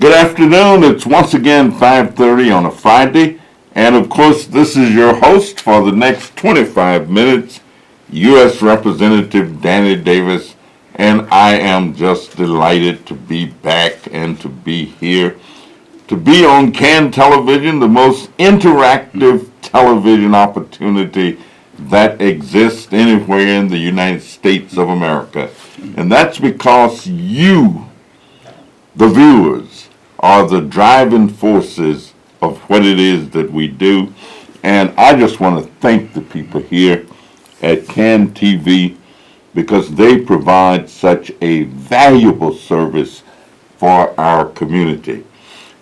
Good afternoon. It's once again 5:30 on a Friday. And of course, this is your host for the next 25 minutes, U.S. Representative Danny Davis. And I am just delighted to be back and to be here, to be on CAN Television, the most interactive television opportunity that exists anywhere in the United States of America. And that's because you, the viewers, are the driving forces of what it is that we do. And I just want to thank the people here at CAN TV because they provide such a valuable service for our community.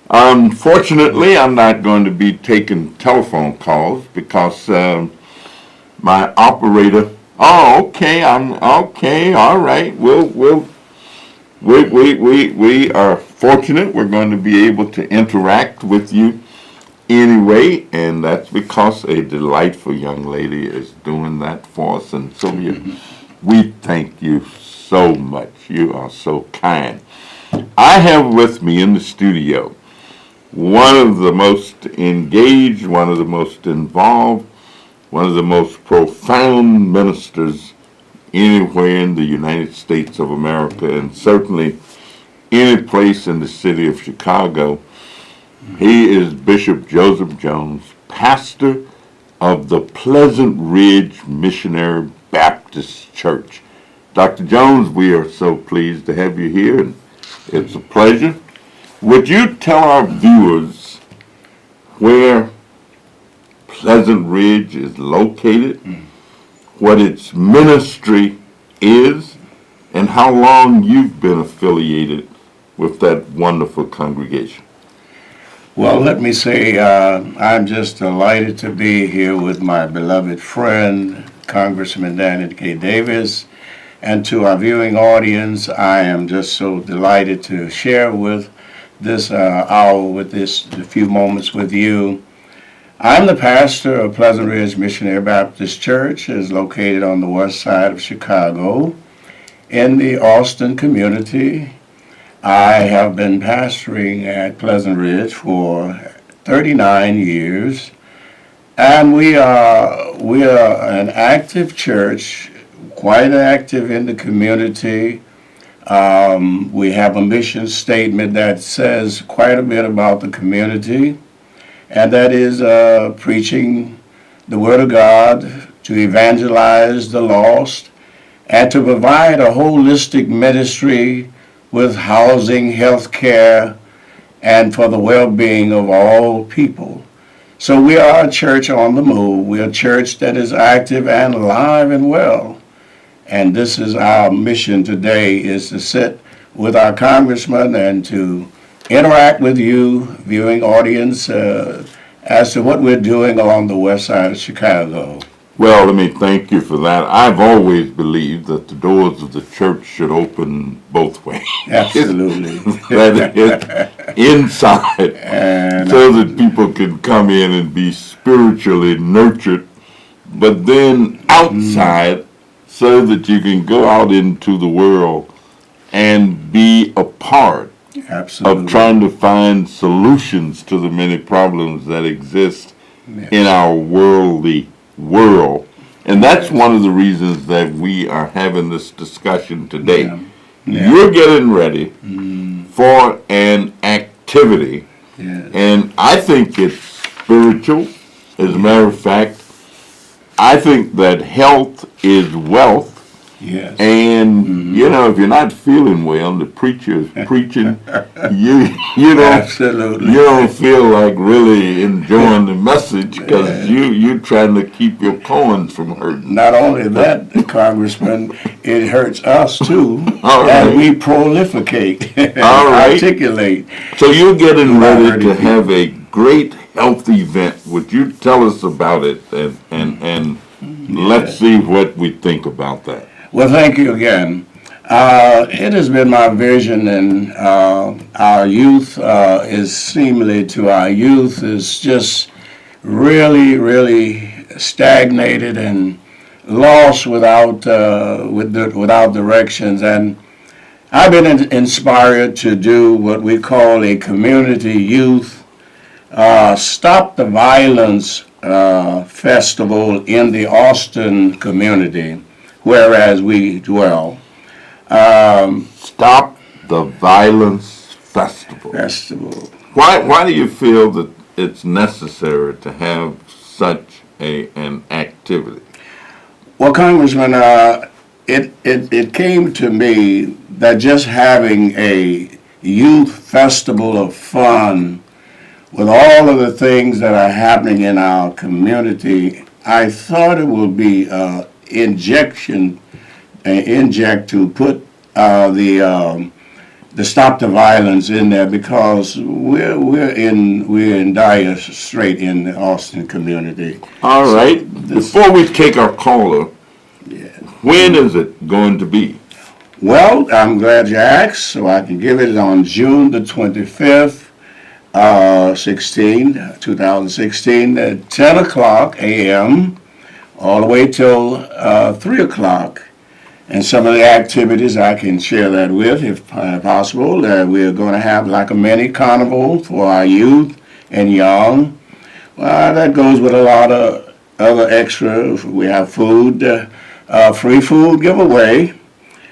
Unfortunately, I'm not going to be taking telephone calls because my operator. Oh, okay. All right. We are fortunate. We're going to be able to interact with you anyway, and that's because a delightful young lady is doing that for us. And Sylvia, we thank you so much. You are so kind. I have with me in the studio one of the most engaged, one of the most involved, one of the most profound ministers anywhere in the United States of America, and certainly any place in the city of Chicago. He is Bishop Joseph Jones, pastor of the Pleasant Ridge Missionary Baptist Church. Dr. Jones, we are so pleased to have you here, and it's a pleasure. Would you tell our viewers where Pleasant Ridge is located, what its ministry is, and how long you've been affiliated with that wonderful congregation? Well, let me say I'm just delighted to be here with my beloved friend, Congressman Danny K. Davis. And to our viewing audience, I am just so delighted to share with this hour, with this a few moments with you. I'm the pastor of Pleasant Ridge Missionary Baptist Church. It is located on the west side of Chicago in the Austin community. I have been pastoring at Pleasant Ridge for 39 years, and we are an active church, quite active in the community. We have a mission statement that says quite a bit about the community, and that is preaching the Word of God, to evangelize the lost, and to provide a holistic ministry with housing, health care, and for the well-being of all people. So we are a church on the move. We are a church that is active and alive and well. And this is our mission today, is to sit with our congressman and to interact with you, viewing audience, as to what we're doing along the west side of Chicago. Well, let me thank you for that. I've always believed that the doors of the church should open both ways. Absolutely. That is inside, and so that people can come in and be spiritually nurtured, but then outside so that you can go out into the world and be a part Absolutely. of trying to find solutions to the many problems that exist in our worldly world. And that's one of the reasons that we are having this discussion today. You're getting ready for an activity, and I think it's spiritual. As a matter of fact, I think that health is wealth. Yes. And you know, if you're not feeling well, the preacher is preaching, you don't Absolutely. you don't feel like really enjoying the message because you're trying to keep your corns from hurting. Not only that, Congressman, it hurts us too, All and right. we prolificate and All right. articulate. So you're getting ready to Already. have a great health event. Would you tell us about it and let's see what we think about that. Well, thank you again. It has been my vision, and our youth is seemingly to our youth is just really stagnated and lost without directions. And I've been inspired to do what we call a community youth Stop the Violence festival in the Austin community, whereas we dwell. Stop the Violence Festival. Why do you feel that it's necessary to have such an activity? Well, Congressman, it came to me that just having a youth festival of fun with all of the things that are happening in our community, I thought it would be inject to put the Stop the Violence in there, because we're in dire strait in the Austin community. All right. Before we take our caller, when is it going to be? Well, I'm glad you asked, so I can give it on June the 25th, 2016, at 10 o'clock a.m., all the way till 3 o'clock. And some of the activities I can share that with, if possible. We're going to have like a mini carnival for our youth and young. That goes with a lot of other extra. We have food, free food giveaway.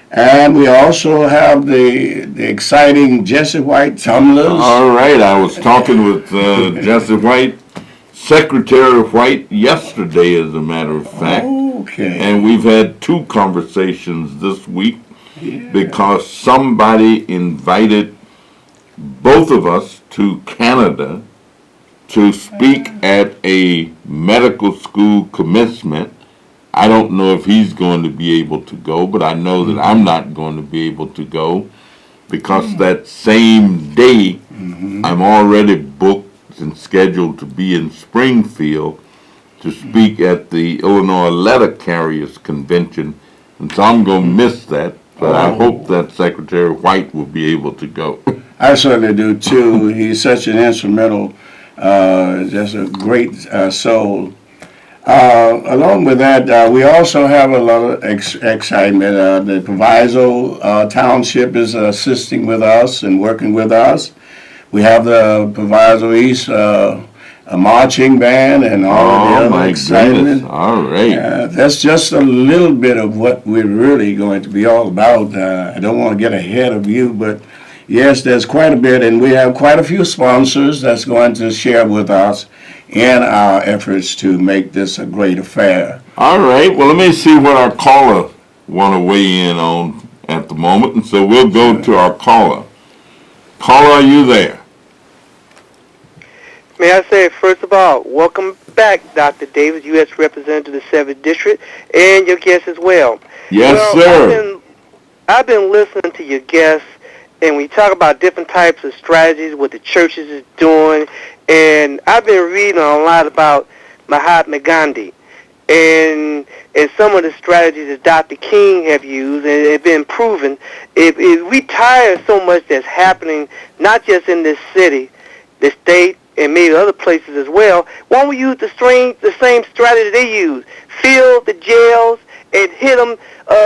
And we also have the exciting Jesse White tumblers. All right. I was talking with Jesse White, Secretary White, yesterday, as a matter of fact. Okay. And we've had 2 conversations this week because somebody invited both of us to Canada to speak at a medical school commencement. I don't know if he's going to be able to go, but I know that I'm not going to be able to go because that same day I'm already booked and scheduled to be in Springfield to speak at the Illinois Letter Carriers Convention, and so I'm going to miss that, but I hope that Secretary White will be able to go. I certainly do too. He's such an instrumental, just a great soul. Along with that, we also have a lot of excitement. The Proviso Township is assisting with us and working with us. We have the Proviso East a marching band and all of the other excitement. Goodness. All right. That's just a little bit of what we're really going to be all about. I don't want to get ahead of you, but yes, there's quite a bit, and we have quite a few sponsors that's going to share with us in our efforts to make this a great affair. All right. Well, let me see what our caller want to weigh in on at the moment, and so we'll go to our caller. Caller, are you there? May I say, first of all, welcome back, Dr. Davis, U.S. Representative of the 7th District, and your guest as well. Yes, sir. I've been listening to your guests, and we talk about different types of strategies, what the churches is doing, and I've been reading a lot about Mahatma Gandhi and some of the strategies that Dr. King have used, and have been proven. If we tire so much that's happening, not just in this city, the state, and maybe other places as well, why don't we use the same strategy they use? Fill the jails and hit them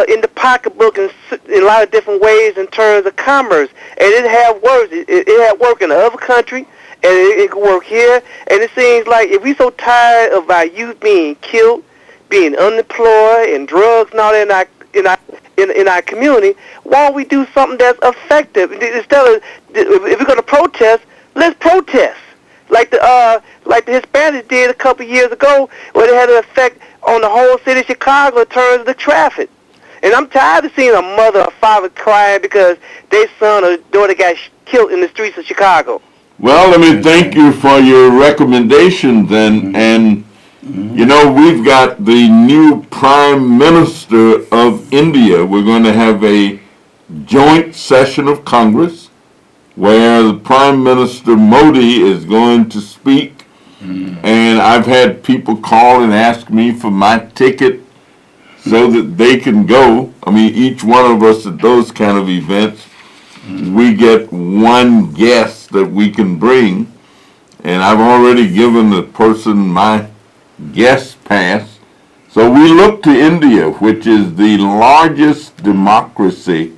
in the pocketbook in a lot of different ways in terms of commerce. And it have worked. It have worked in the other country, and it can work here. And it seems like if we so tired of our youth being killed, being unemployed, and drugs and all that in our community, why don't we do something that's effective? Instead of, if we're going to protest, let's protest. Like the Hispanics did a couple years ago, where they had an effect on the whole city of Chicago in terms of the traffic. And I'm tired of seeing a mother or father crying because their son or daughter got killed in the streets of Chicago. Well, let me thank you for your recommendation then. And, you know, we've got the new Prime Minister of India. We're going to have a joint session of Congress where the Prime Minister Modi is going to speak, and I've had people call and ask me for my ticket so that they can go. I mean, each one of us at those kind of events, we get one guest that we can bring, and I've already given the person my guest pass. So we look to India, which is the largest democracy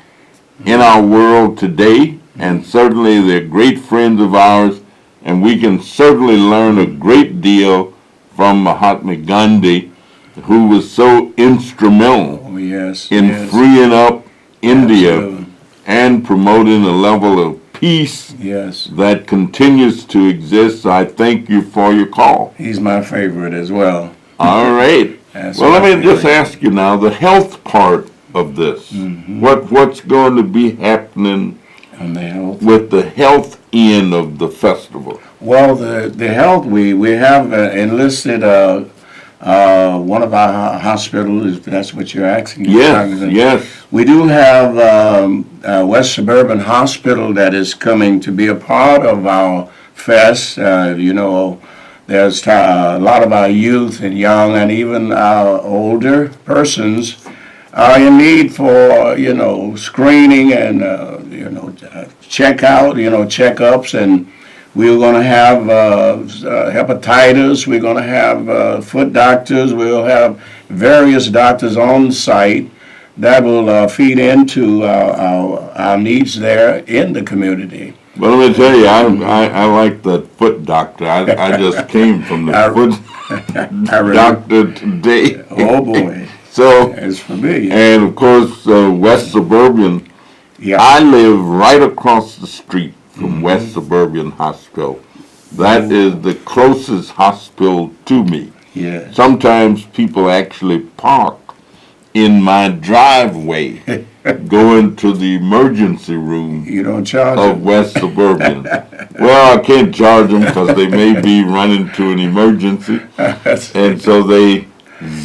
in our world today, and certainly they're great friends of ours, and we can certainly learn a great deal from Mahatma Gandhi, who was so instrumental Oh, yes. in yes. freeing up India Absolutely. and promoting a level of peace Yes. that continues to exist. I thank you for your call. He's my favorite as well. All right. That's Well, my let me just favorite. ask you now, the health part of this. What's going to be happening On the health. with the health end of the festival? Well, the health, we have enlisted one of our hospitals, if that's what you're asking. Yes, Congressman. yes. We do have West Suburban Hospital that is coming to be a part of our fest. There's a lot of our youth and young and even our older persons are in need for, screening and, checkups. And we're going to have hepatitis. We're going to have foot doctors. We'll have various doctors on site that will feed into our needs there in the community. Well, let me tell you, I like that foot doctor. I just came from the foot doctor today. Oh, boy. So, It's familiar. and of course, West Suburban, Yeah. I live right across the street from West Suburban Hospital. That is the closest hospital to me. Yeah. Sometimes people actually park in my driveway going to the emergency room You don't charge of them. West Suburban. Well, I can't charge them because they may be running to an emergency, and so they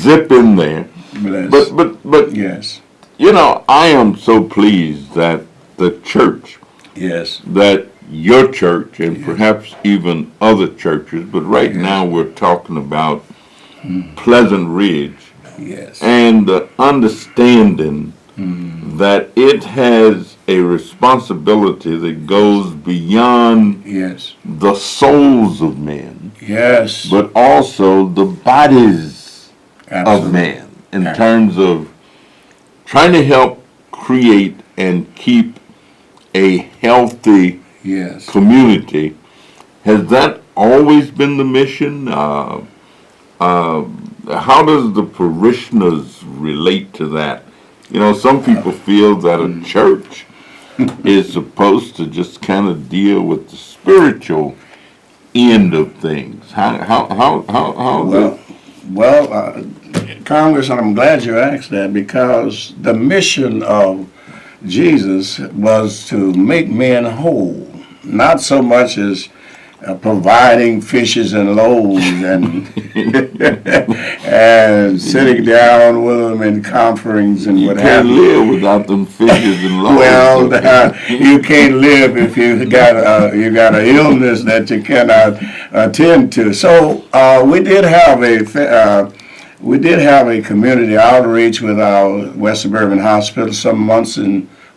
zip in there. Bless. But Yes. I am so pleased that the church, Yes. that your church, and perhaps even other churches, but right now we're talking about Pleasant Ridge, Yes. and the understanding that it has a responsibility that goes beyond Yes. the souls of men, Yes. but also the bodies of Absolutely. man, in Yeah. terms of trying to help create and keep a healthy Yes. community. Has that always been the mission? How does the parishioners relate to that? Some people feel that a church is supposed to just kind of deal with the spiritual end of things. Well, Congressman, I'm glad you asked that because the mission of Jesus was to make men whole, not so much as providing fishes and loaves and and sitting down with them in conference and You what can't have you. live without them fishes and loaves. Well, you can't live if you got an illness that you cannot attend to. So we did have a community outreach with our West Suburban Hospital some months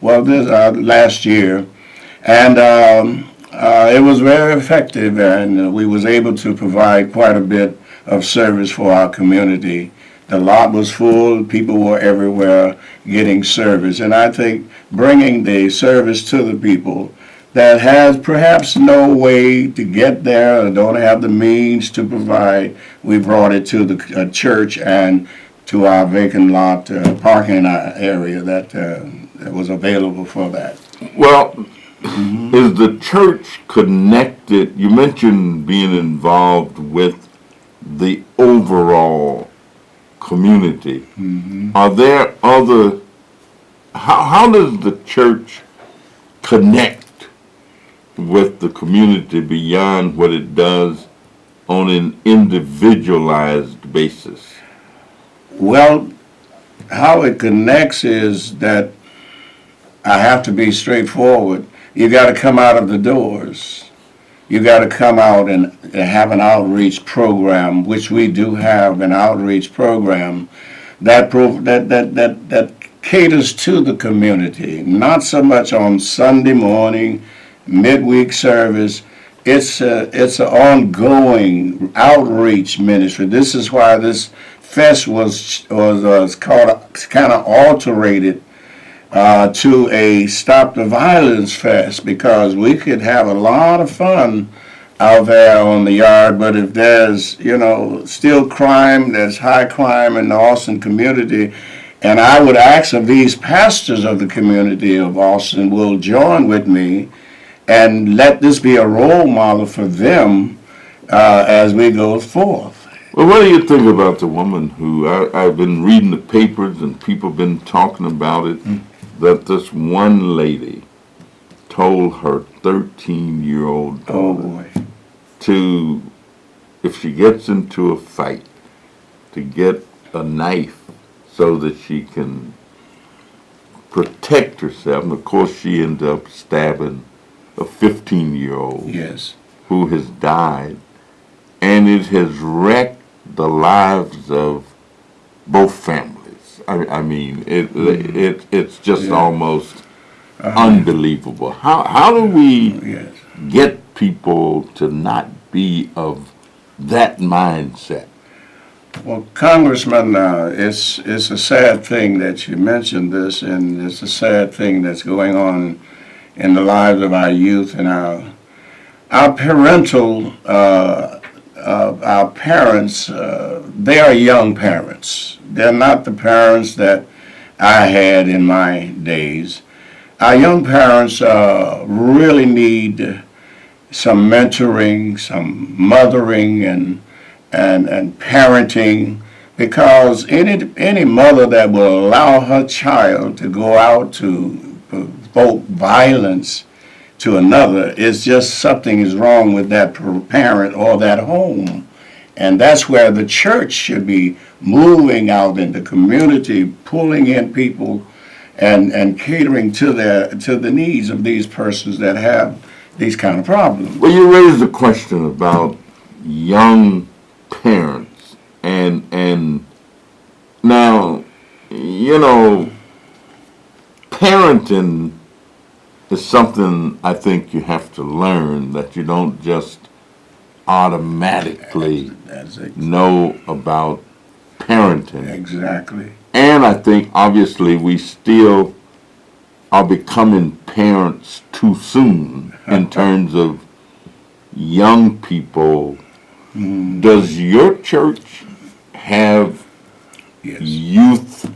last year, and it was very effective, and we was able to provide quite a bit of service for our community. The lot was full, people were everywhere getting service, and I think bringing the service to the people that has perhaps no way to get there or don't have the means to provide, we brought it to the church and to our vacant lot parking area that was available for that. Well, is the church connected? You mentioned being involved with the overall community. Are there other, how does the church connect with the community beyond what it does on an individualized basis? Well, how it connects is that I have to be straightforward. You got to come out of the doors. You got to come out and have an outreach program, which we do have an outreach program that caters to the community. Not so much on Sunday morning, midweek service. It's an ongoing outreach ministry. This is why this fest was called kind of alterated to a Stop the Violence Fest, because we could have a lot of fun out there on the yard, but if there's, still crime, there's high crime in the Austin community, and I would ask if these pastors of the community of Austin will join with me and let this be a role model for them as we go forth. Well, what do you think about the woman who, I've been reading the papers and people have been talking about it, that this one lady told her 13-year-old daughter to, if she gets into a fight, to get a knife so that she can protect herself. And of course, she ended up stabbing a 15-year-old Yes. who has died. And it has wrecked the lives of both families. I mean, it's just almost unbelievable. How do we get people to not be of that mindset? Well, Congressman, it's a sad thing that you mentioned this, and it's a sad thing that's going on in the lives of our youth and our parental, our parents. They are young parents. They're not the parents that I had in my days. Our young parents really need some mentoring, some mothering, and parenting, because any mother that will allow her child to go out to provoke violence to another, is just something is wrong with that parent or that home. And that's where the church should be moving out in the community, pulling in people and catering to the needs of these persons that have these kind of problems. Well, you raised a question about young parents, and now, parenting is something I think you have to learn, that you don't just automatically know about parenting. Exactly. And I think obviously we still are becoming parents too soon in terms of young people. Does your church have youth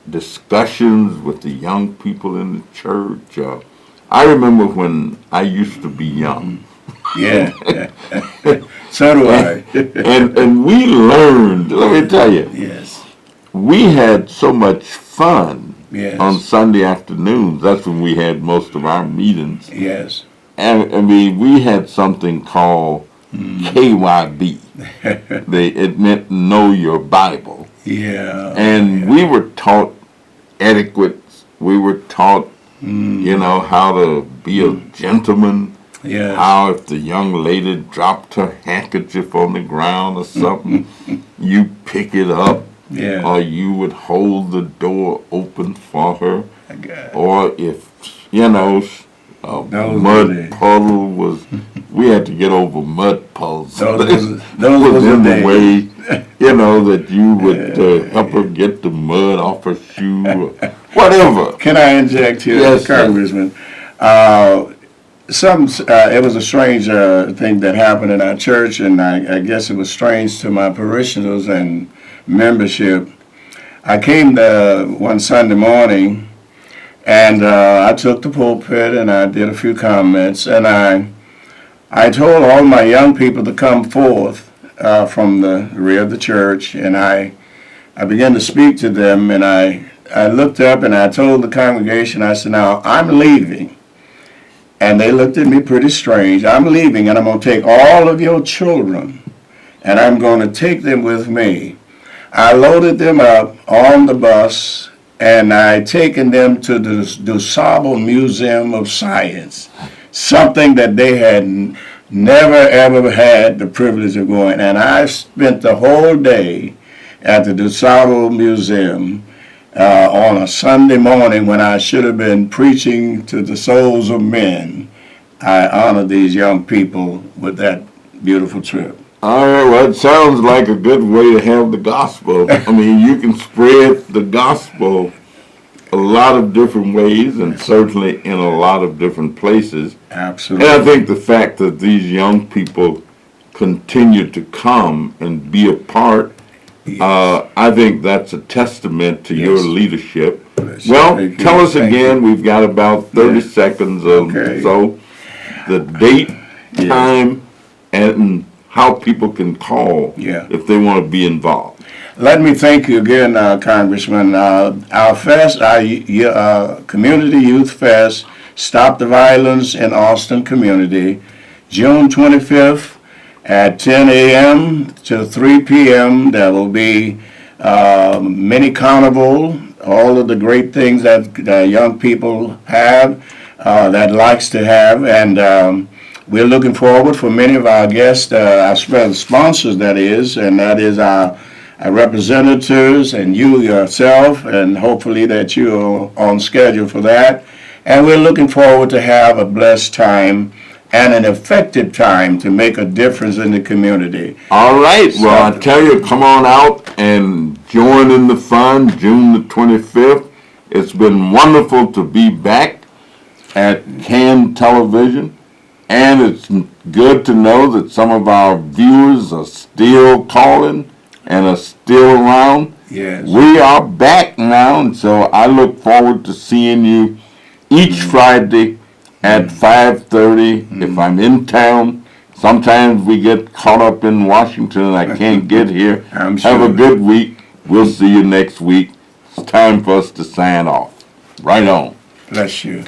discussions with the young people in the church? I remember when I used to be young. Yeah. So do I. and we learned, let me tell you, Yes. we had so much fun Yes. on Sunday afternoons. That's when we had most of our meetings. Yes. And I mean, we had something called KYB. It meant Know Your Bible. Yeah. And we were taught etiquette. We were taught, how to be a gentleman. Yes. How if the young lady dropped her handkerchief on the ground or something, you pick it up. Yeah. Or you would hold the door open for her. Okay. Or if, a mud puddle was, we had to get over mud puddles. Those was in the days. way, that you would help her get the mud off her shoe or whatever. Can I inject here, Yes, Congressman? It was a strange thing that happened in our church, and I guess it was strange to my parishioners and membership. I came there one Sunday morning, and I took the pulpit and I did a few comments, and I told all my young people to come forth from the rear of the church, and I began to speak to them, and I looked up and I told the congregation, I said, now I'm leaving. And they looked at me pretty strange. I'm leaving, and I'm going to take all of your children, and I'm going to take them with me. I loaded them up on the bus, and I taken them to the DuSable Museum of Science, something that they had never, ever had the privilege of going. And I spent the whole day at the DuSable Museum on a Sunday morning when I should have been preaching to the souls of men. I honored these young people with that beautiful trip. All right, well, it sounds like a good way to have the gospel. I mean, you can spread the gospel a lot of different ways and certainly in a lot of different places. Absolutely. And I think the fact that these young people continue to come and be a part, I think that's a testament to your leadership. Well, tell us again, we've got about 30 seconds or so, the date, time, and how people can call if they want to be involved. Let me thank you again, Congressman. Our fest, our Community Youth Fest, Stop the Violence in Austin Community, June 25th at 10 a.m. to 3 p.m. There will be mini carnival, all of the great things that young people have, that likes to have, and we're looking forward for many of our guests, our sponsors, that is our representatives and you yourself, and hopefully that you're on schedule for that. And we're looking forward to have a blessed time and an effective time to make a difference in the community. All right. Well, I tell you, come on out and join in the fun, June the 25th. It's been wonderful to be back at CAN Television, and it's good to know that some of our viewers are still calling and are still around. Yes. We are back now, and so I look forward to seeing you each Friday at 5:30 if I'm in town. Sometimes we get caught up in Washington and I can't get here. I'm sure. Have a good week. We'll see you next week. It's time for us to sign off. Right on. Bless you.